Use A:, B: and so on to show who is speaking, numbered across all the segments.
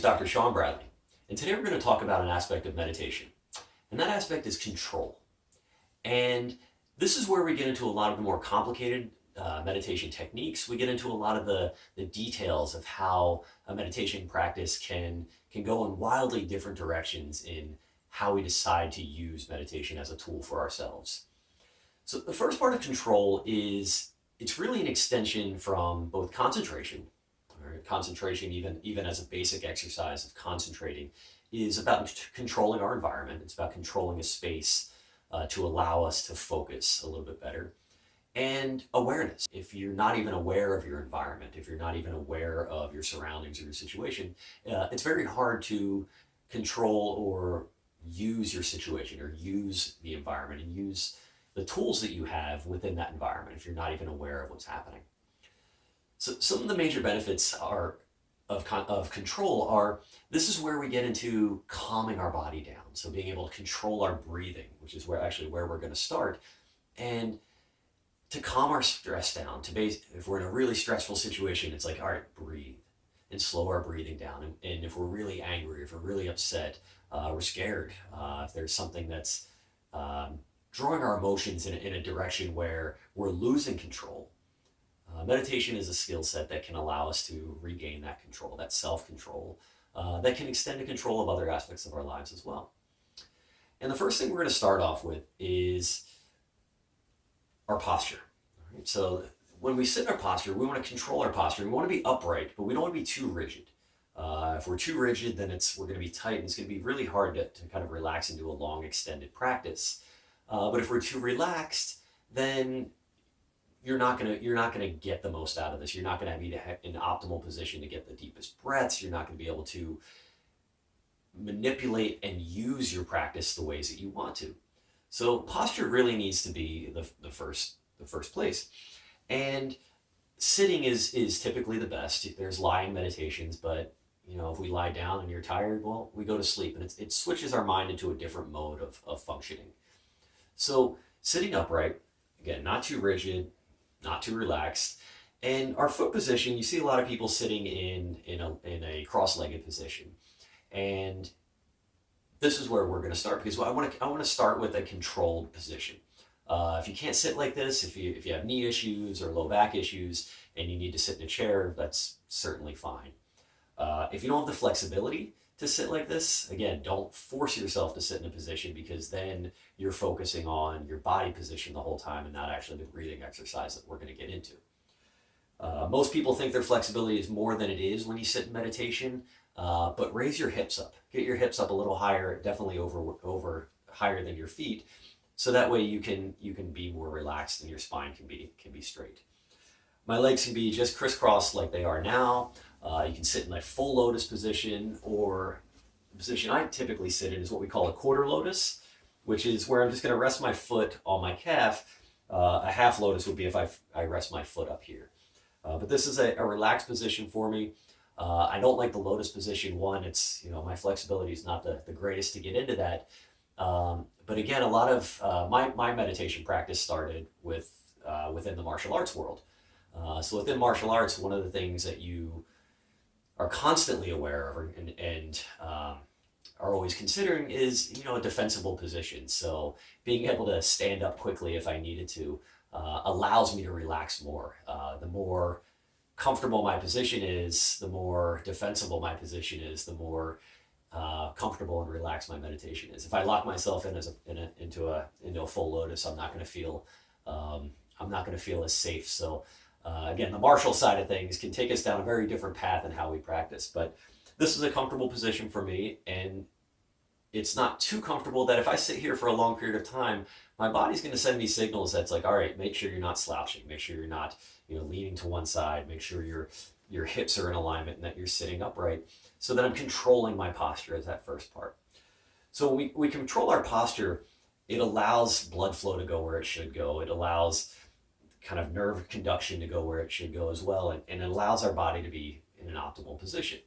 A: is Dr. Sean Bradley, and today we're going to talk about an aspect of meditation, and that aspect is control. And this is where we get into a lot of the more complicated meditation techniques. We get into a lot of the details of how a meditation practice can go in wildly different directions in how we decide to use meditation as a tool for ourselves. So the first part of control is it's really an extension from both concentration, or concentration even as a basic exercise of concentrating, is about controlling our environment. It's about controlling a space to allow us to focus a little bit better. And awareness. If you're not even aware of your environment, if you're not even aware of your surroundings or your situation, it's very hard to control or use your situation or use the environment and use the tools that you have within that environment if you're not even aware of what's happening. So some of the major benefits of control are this is where we get into calming our body down. So being able to control our breathing, which is where we're going to start, and to calm our stress down. If we're in a really stressful situation, it's like, all right, breathe and slow our breathing down. And if we're really angry, if we're really upset, we're scared, if there's something that's drawing our emotions in a direction where we're losing control, meditation is a skill set that can allow us to regain that control, that self-control, that can extend to control of other aspects of our lives as well. And the first thing we're going to start off with is our posture. Right? So when we sit in our posture, we want to control our posture. We want to be upright, but we don't want to be too rigid. If we're too rigid, then we're going to be tight, and it's going to be really hard to kind of relax into a long, extended practice. But if we're too relaxed, then you're not gonna get the most out of this. You're not gonna be in an optimal position to get the deepest breaths. You're not gonna be able to manipulate and use your practice the ways that you want to. So posture really needs to be the first place. And sitting is typically the best. There's lying meditations, but if we lie down and you're tired, well, we go to sleep, and it switches our mind into a different mode of functioning. So sitting upright, again, not too rigid, not too relaxed. And our foot position, you see a lot of people sitting in a cross-legged position. And this is where we're going to start, because I want to start with a controlled position. If you can't sit like this, if you have knee issues or low back issues and you need to sit in a chair, that's certainly fine. If you don't have the flexibility to sit like this, again, don't force yourself to sit in a position, because then you're focusing on your body position the whole time and not actually the breathing exercise that we're going to get into. Most people think their flexibility is more than it is when you sit in meditation, but raise your hips up. Get your hips up a little higher, definitely over higher than your feet, so that way you can be more relaxed and your spine can be straight. My legs can be just crisscrossed like they are now. You can sit in a full lotus position, or the position I typically sit in is what we call a quarter lotus, which is where I'm just going to rest my foot on my calf. A half lotus would be if I rest my foot up here. But this is a relaxed position for me. I don't like the lotus position. One, it's, my flexibility is not the greatest to get into that. But again, a lot of my meditation practice started within the martial arts world. So within martial arts, one of the things that you are constantly aware of and are always considering is, a defensible position. So being able to stand up quickly if I needed to allows me to relax more. The more comfortable my position is, the more defensible my position is, the more comfortable and relaxed my meditation is. If I lock myself into a full lotus, I'm not going to feel as safe. So again, the martial side of things can take us down a very different path in how we practice, but this is a comfortable position for me, and it's not too comfortable that if I sit here for a long period of time, my body's going to send me signals that's like, all right, make sure you're not slouching, make sure you're not leaning to one side, make sure your hips are in alignment and that you're sitting upright, so that I'm controlling my posture as that first part. So when we control our posture, it allows blood flow to go where it should go. It allows kind of nerve conduction to go where it should go as well, and it allows our body to be in an optimal position.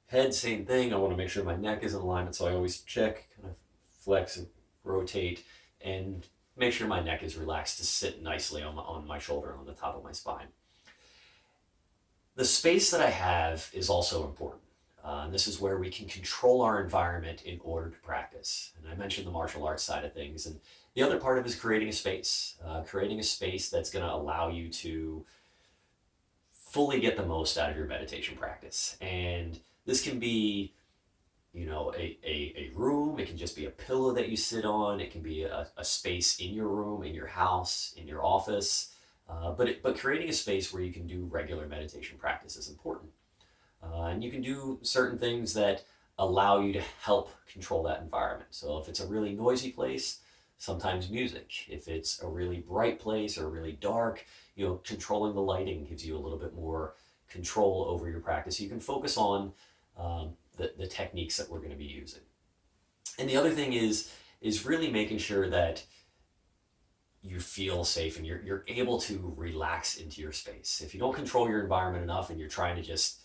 A: Head, same thing. I want to make sure my neck is in alignment, so I always check, kind of flex and rotate, and make sure my neck is relaxed to sit nicely on my shoulder, on the top of my spine. The space that I have is also important. And this is where we can control our environment in order to practice. And I mentioned the martial arts side of things. And the other part of it is creating a space that's going to allow you to fully get the most out of your meditation practice. And this can be, a room. It can just be a pillow that you sit on. It can be a space in your room, in your house, in your office. But creating a space where you can do regular meditation practice is important. And you can do certain things that allow you to help control that environment. So if it's a really noisy place, sometimes music. If it's a really bright place or really dark, controlling the lighting gives you a little bit more control over your practice. You can focus on the techniques that we're going to be using. And the other thing is really making sure that you feel safe and you're able to relax into your space. If you don't control your environment enough and you're trying to just,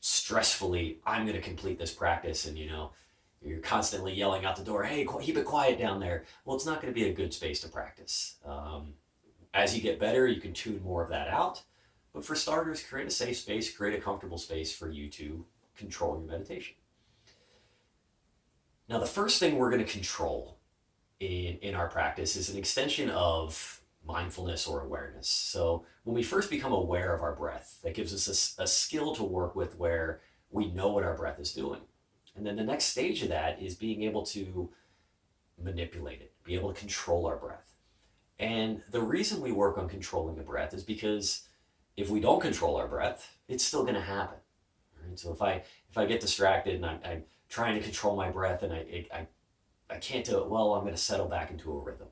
A: stressfully, I'm going to complete this practice, and you're constantly yelling out the door, hey, keep it quiet down there. Well, it's not going to be a good space to practice. As you get better, you can tune more of that out. But for starters, create a safe space, create a comfortable space for you to control your meditation. Now, the first thing we're going to control in our practice is an extension of mindfulness or awareness. So when we first become aware of our breath, that gives us a skill to work with where we know what our breath is doing. And then the next stage of that is being able to manipulate it, be able to control our breath. And the reason we work on controlling the breath is because if we don't control our breath, it's still going to happen. Right? So if I get distracted and I'm trying to control my breath and I can't do it well, I'm going to settle back into a rhythm.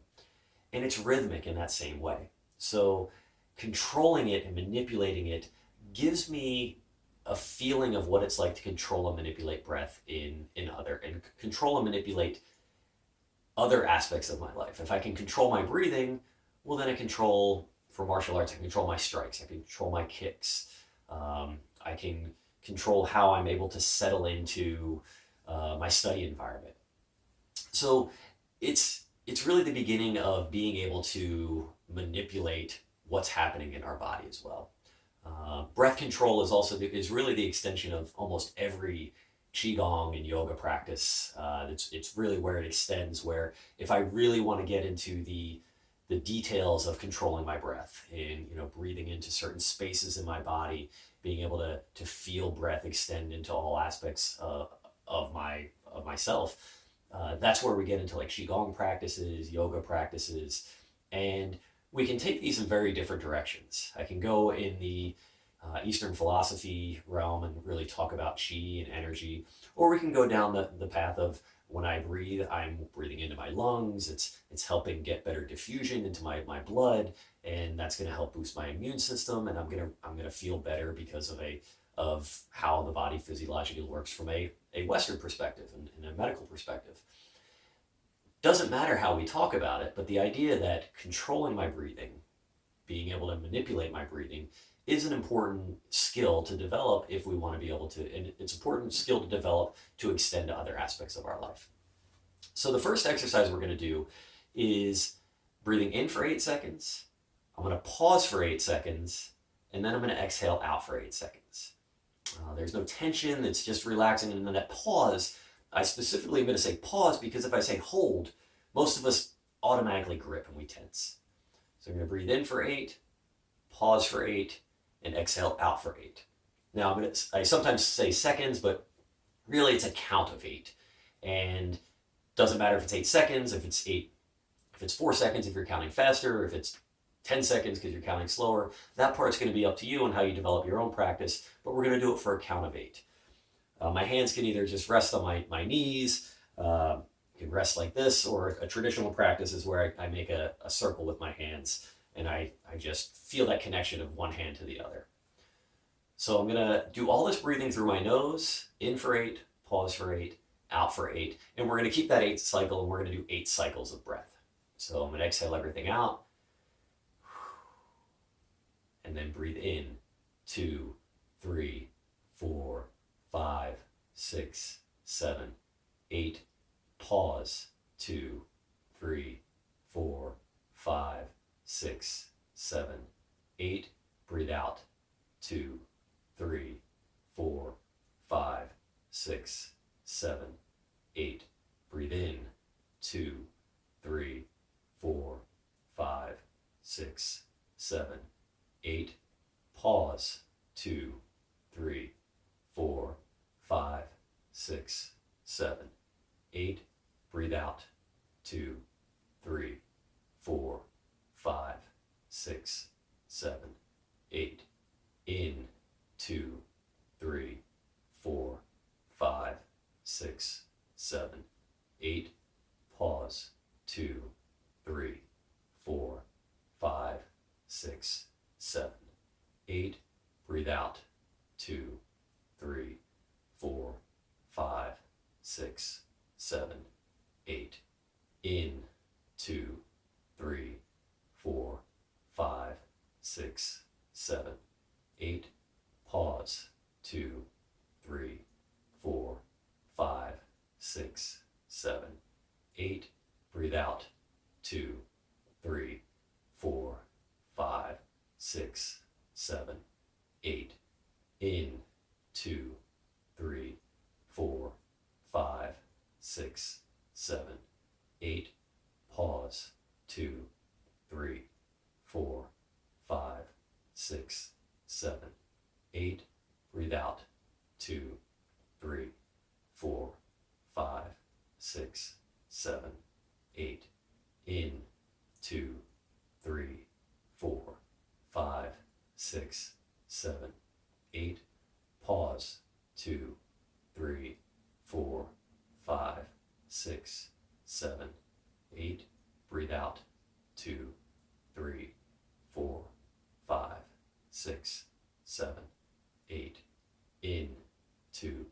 A: And it's rhythmic in that same way. So controlling it and manipulating it gives me a feeling of what it's like to control and manipulate breath and control and manipulate other aspects of my life. If I can control my breathing, well, then for martial arts, I can control my strikes, I can control my kicks, I can control how I'm able to settle into my study environment. So it's really the beginning of being able to manipulate what's happening in our body as well. Breath control is really the extension of almost every qigong and yoga practice. It's really where it extends. Where if I really want to get into the details of controlling my breath and breathing into certain spaces in my body, being able to feel breath extend into all aspects of myself. That's where we get into like qigong practices, yoga practices, and we can take these in very different directions. I can go in the Eastern philosophy realm and really talk about qi and energy, or we can go down the path of when I breathe, I'm breathing into my lungs. It's helping get better diffusion into my blood, and that's going to help boost my immune system, and I'm gonna feel better because of how the body physiologically works from a Western perspective and a medical perspective. Doesn't matter how we talk about it, but the idea that controlling my breathing, being able to manipulate my breathing, is an important skill to develop if we want to be able to, and it's an important skill to develop to extend to other aspects of our life. So the first exercise we're going to do is breathing in for 8 seconds. I'm going to pause for 8 seconds, and then I'm going to exhale out for 8 seconds. There's no tension, it's just relaxing, and then that pause, I specifically am going to say pause because if I say hold, most of us automatically grip and we tense. So I'm going to breathe in for 8, pause for 8, and exhale out for 8. Now I sometimes say seconds, but really it's a count of 8. And doesn't matter if it's 8 seconds, if it's 4 seconds, if you're counting faster, if it's 10 seconds because you're counting slower. That part's going to be up to you and how you develop your own practice, but we're going to do it for a count of 8. My hands can either just rest on my knees, can rest like this, or a traditional practice is where I make a circle with my hands and I just feel that connection of one hand to the other. So I'm going to do all this breathing through my nose, in for 8, pause for 8, out for 8, and we're going to keep that 8 cycle and we're going to do 8 cycles of breath. So I'm going to exhale everything out and then breathe in 2, 3, 4, 5, 6, 7, 8, pause 2, 3, 4, 5, 6, 7, 8, breathe out 2, 3, 4, 5, 6, 7, 8. Breathe in. 2, 3, 4, 5, 6, 7, 8. Pause. 2, 3, 4, 5, 6, 7, 8. Breathe out. 2, 3, 4, 5, 6, 7, 8. In. 2, 3, 4, 5, 6, 7, 8. Pause. 2, 3, 4, 5, 6, 7, 8. Breathe out. 2, 3, 4, 5, 6, 7, 8. In. 2, 3, 4, 5, 6, 7, 8. Pause. 2, 3, 4, 5, 6, 7, 8. Breathe out. 2, 3, 4, 5, 6, 7, 8. In. 2, 3, 4, 5, 6, 7, 8. Pause. 2, 3, 4, 5, 6, 7, 8. Breathe out. 2, 3, 4, 5, 6, 7, 8. In. 2, 3, 4, 5, 6, 7, 8. Pause. 2, 3, 4, 5, 6, 7, 8. Breathe out. 2, 3, 4, 5, 6, 7, 8. In. 2,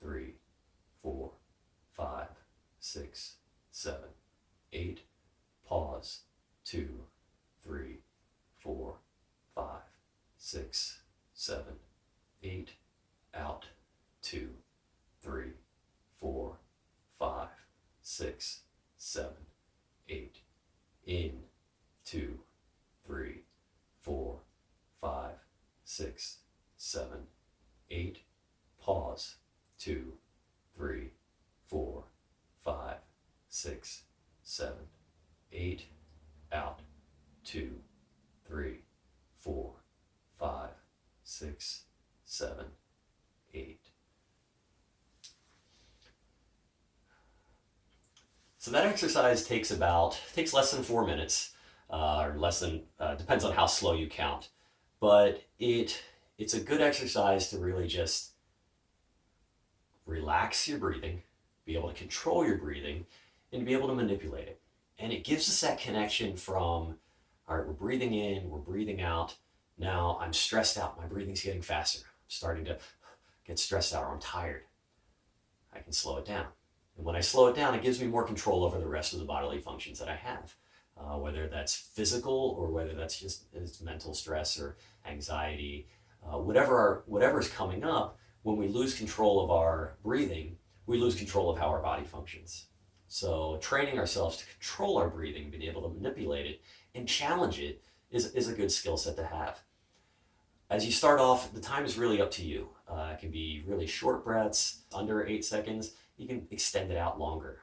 A: 3, 4, 5, 6, 7, 8. Pause. 2, 3, 4, 5, 6, 7, 8. Out. 2, 3, 4, 5, 6, 7, 8. In. 2, 3, 4, 5, 6, 7, 8. Pause. 2, 3, 4, 5, 6, 7, 8. Out. 2, 3, 4, 5, 6, 7, 8. So that exercise takes less than 4 minutes, or less than, depends on how slow you count. But it's a good exercise to really just relax your breathing, be able to control your breathing, and be able to manipulate it. And it gives us that connection from, all right, we're breathing in, we're breathing out. Now I'm stressed out, my breathing's getting faster. I'm starting to get stressed out, or I'm tired. I can slow it down. And when I slow it down, it gives me more control over the rest of the bodily functions that I have, whether that's physical or whether that's just it's mental stress or anxiety. Whatever is coming up, when we lose control of our breathing, we lose control of how our body functions. So training ourselves to control our breathing, being able to manipulate it and challenge it is a good skill set to have. As you start off, the time is really up to you. It can be really short breaths, under 8 seconds. You can extend it out longer.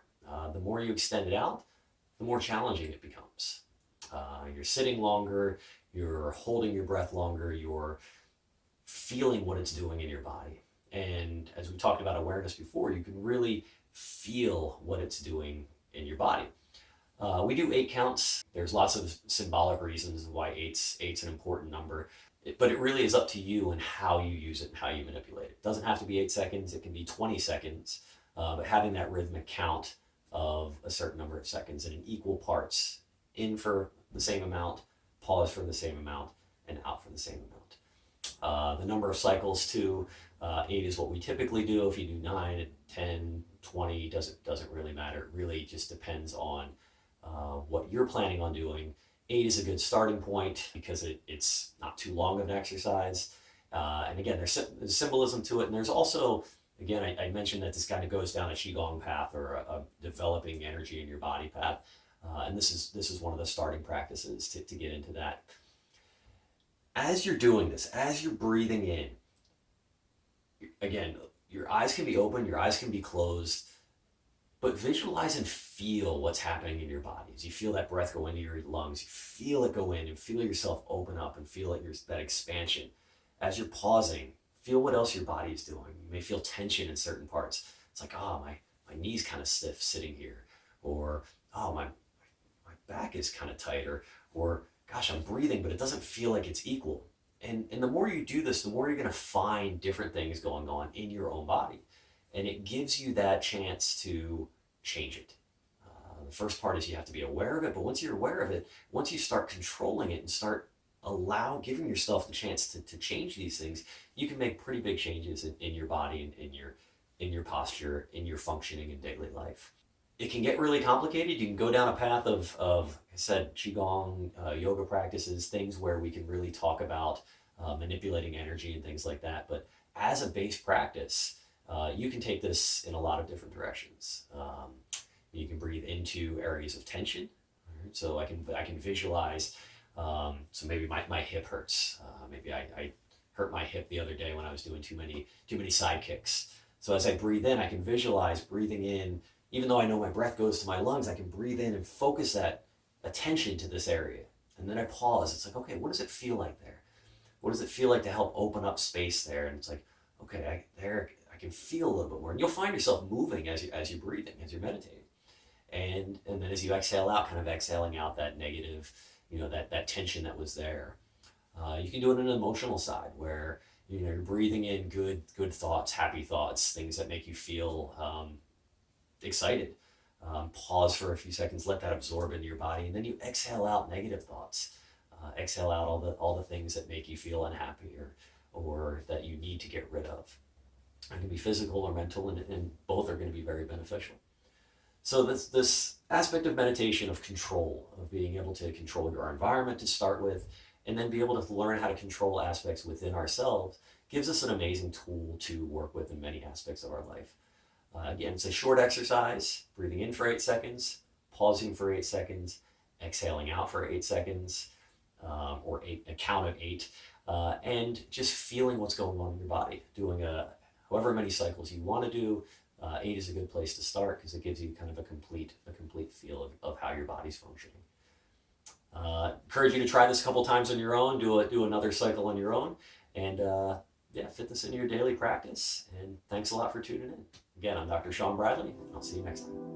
A: The more you extend it out, the more challenging it becomes. You're sitting longer, you're holding your breath longer, you're feeling what it's doing in your body. And as we talked about awareness before, you can really feel what it's doing in your body. We do 8 counts. There's lots of symbolic reasons why eight's an important number. But it really is up to you and how you use it and how you manipulate it. It doesn't have to be 8 seconds, it can be 20 seconds. But having that rhythmic count of a certain number of seconds and in equal parts, in for the same amount, pause for the same amount, and out for the same amount. The number of cycles too, 8 is what we typically do. If you do 9, 10, 20, doesn't really matter. It really just depends on what you're planning on doing. 8 is a good starting point because it's not too long of an exercise. And again, there's symbolism to it. And there's also, again, I mentioned that this kind of goes down a Qigong path or a developing energy in your body path. And this is one of the starting practices to get into that. As you're doing this, as you're breathing in, again, your eyes can be open, your eyes can be closed, but visualize and feel what's happening in your body. As you feel that breath go into your lungs, you feel it go in and feel yourself open up and feel that expansion. As you're pausing, feel what else your body is doing. You may feel tension in certain parts. It's like, oh, my knee's kind of stiff sitting here. Or, oh, my back is kind of tight. Or, gosh, I'm breathing, but it doesn't feel like it's equal. And the more you do this, the more you're going to find different things going on in your own body. And it gives you that chance to change it. The first part is you have to be aware of it, but once you're aware of it, once you start controlling it and start giving yourself the chance to change these things, you can make pretty big changes in your body and in your posture, in your functioning in daily life. It can get really complicated. You can go down a path of like I said, Qigong, yoga practices, things where we can really talk about manipulating energy and things like that. But as a base practice, you can take this in a lot of different directions. You can breathe into areas of tension. Right? So I can visualize. So maybe my hip hurts. Maybe I hurt my hip the other day when I was doing too many side kicks. So as I breathe in, I can visualize breathing in. Even though I know my breath goes to my lungs, I can breathe in and focus that attention to this area. And then I pause. It's like, okay, what does it feel like there? What does it feel like to help open up space there? And it's like, okay, I can feel a little bit more. And you'll find yourself moving as you're breathing, as you're meditating. And then as you exhale out, kind of exhaling out that negative, that tension that was there. You can do it on an emotional side where you're breathing in good thoughts, happy thoughts, things that make you feel excited. Pause for a few seconds, let that absorb into your body, and then you exhale out negative thoughts. Exhale out all the things that make you feel unhappy or that you need to get rid of. It can be physical or mental, and both are going to be very beneficial. So this aspect of meditation, of control, of being able to control your environment to start with, and then be able to learn how to control aspects within ourselves, gives us an amazing tool to work with in many aspects of our life. Again, it's a short exercise, breathing in for 8 seconds, pausing for 8 seconds, exhaling out for 8 seconds, or a count of 8, and just feeling what's going on in your body, doing however many cycles you want to do. 8 is a good place to start because it gives you kind of a complete feel of how your body's functioning. Encourage you to try this a couple times on your own, do another cycle on your own, and fit this into your daily practice. And thanks a lot for tuning in. Again, I'm Dr. Sean Bradley. I'll see you next time.